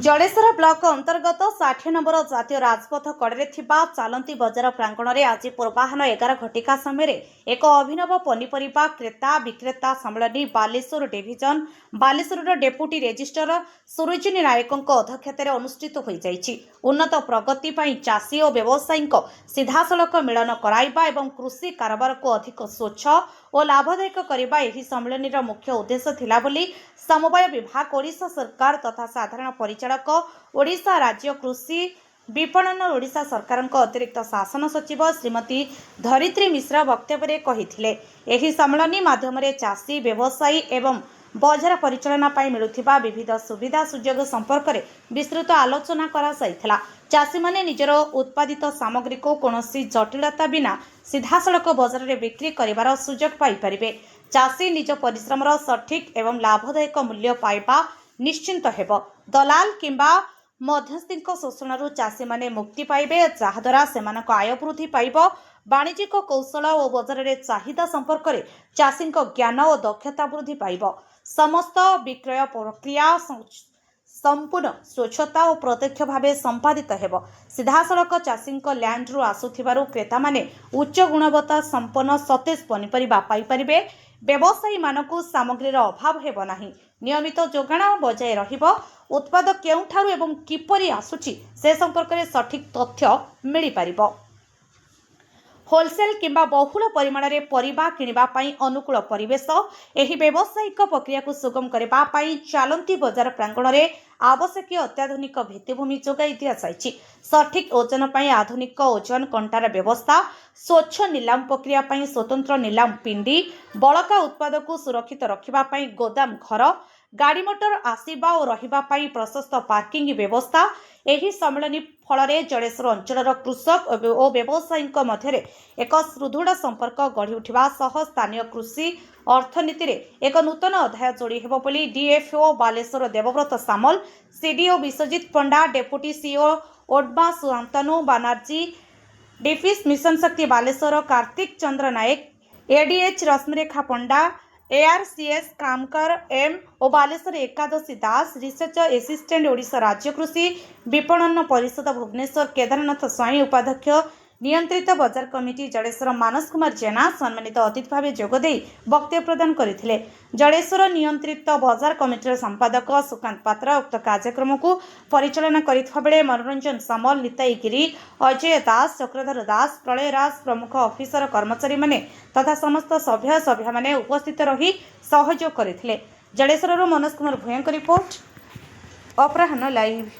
Jaleshwar block अंतर्गत 60 number जातीय राजपथ कड़े चलती बजार प्रांगण में आज पूर्वाहन 11 घटिका समय एक अभिनव पनीपरिबा क्रेता विक्रेता सम्मेलन Baleshwar division Baleshwar deputy registrar Surjini नायकों अध्यक्षतार अनुष्ठित हो जाइछि। उन्नत प्रगति पर चाषी और व्यवसायी सीधासलख मिलन कराइबा एवं कृषि कारोबार को अधिक स्वच्छ और लाभदायक करने यह सम्मेलन मुख्य उद्देश्य थिला बोली समवाय विभाग ओडिशा सरकार तथा साधारण परिचालक ओडिशा राज्य कृषि विपणन ओडिशा सरकार अतिरिक्त शासन सचिव श्रीमती धरित्री मिश्रा वक्तव्य कहिथिले। एही सम्मेलन माध्यम चाषी व्यवसायी एवं बजार परिचालना पाई मिलुथिबा विविध सुविधा सुजोग संपर्क में विस्तृत आलोचना करा जायथिला। चाषी माने निजर उत्पादित सामग्री को कोनोसी जटिलता बिना सीधासलख बजार में बिक्री करिवार सुजोग पाई परिबे। चाषी निज परिश्रमर सठिक एवं लाभदायक मूल्य पाइबा निश्चिंत हेबो। दलाल किंबा मध्यस्थी शोषण चाषी माने मुक्ति पाइबे, जहाद्वारा सेमानक आय वृद्धि पाइबो। वाणिज्यिक कौशल और बजार में चाहिदा संपर्क में चाषी ज्ञान और दक्षता वृद्धि पाइबो। समस्त विक्रय प्रक्रिया संपूर्ण स्वच्छता और प्रत्यक्ष भाव संपादित हेबो। सीधासलख चाषी लैंड रु आसुथिबारु क्रेता माने उच्च गुणवत्ता संपन्न सतेज पनीपरिबा पाई परिबे। व्यवसायी मानकु सामग्रीर अभाव हेबो नाही। नियमित जोगाण बजाय रहिबो। उत्पाद केउठारु एवं किपरि आसुछि से संपर्क में सठिक तथ्य मिली पारिबो। होलसेल किंबा बहुल परिमाण में परिबा किनिबा पाई अनुकूल परिवेश एही व्यावसायिक प्रक्रिया को सुगम करबा पाई चलती बजार प्रांगण में आवश्यक अत्याधुनिक भित्तिभूमि जोगाई दिया जायछि। सठिक ओजन पाई आधुनिक ओजन कंटार व्यवस्था, स्वच्छ नीलाम प्रक्रिया पाई स्वतंत्र नीलाम पिंडी, बड़का उत्पाद को सुरक्षित रखिबा पाई गोदाम घर, गाड़ी मोटर आसीबा और रहिबा पाई प्रशस्त पार्किंग व्यवस्था। एही सम्मेलन फल जलेश्वर अंचल कृषक और व्यवसायी मध्य एक सुदृढ़ संपर्क गढ़ी उठा सह स्थानीय कृषि अर्थनीति रे एक नूतन अध्याय जोड़ी हेबो बोली डीएफओ बालेश्वर देवव्रत सामल, सीडीओ विश्वजित पंडा, डेपुटी सीओ ओडमा सुशांतनु बानर्जी, डिफिस मिशन शक्ति बालेश्वर कार्तिक चंद्र नायक, एडीएच रश्मिरेखा पंडा, एआरसीएस कामकर एम और बालेश्वर एकादशी दास, रिसर्च असिस्टेंट ओडिशा राज्य कृषि विपणन परिषद भुवनेश्वर केदारनाथ स्वाई, उपाध्यक्ष नियंत्रित बजार कमिटी जलेश्वर मानस कुमार जेना सम्मानित अतिथि भाव जोगदे वक्तव्य प्रदान करथिले। जलेश्वर नियंत्रित बजार कमिटीर संपादक सुकांत पात्र उक्त कार्यक्रम को परिचालना करिथबा बेले मनोरंजन सामल, निताई गिरी, अजय दास, चक्रधर दास, प्रलय राज प्रमुख ऑफिसर कर्मचारी माने तथा समस्त सभ्य माने उपस्थित रही सहयोग करथिले। जलेश्वर मनोज कुमार भूयंक रिपोर्ट अपराह्न लाइव।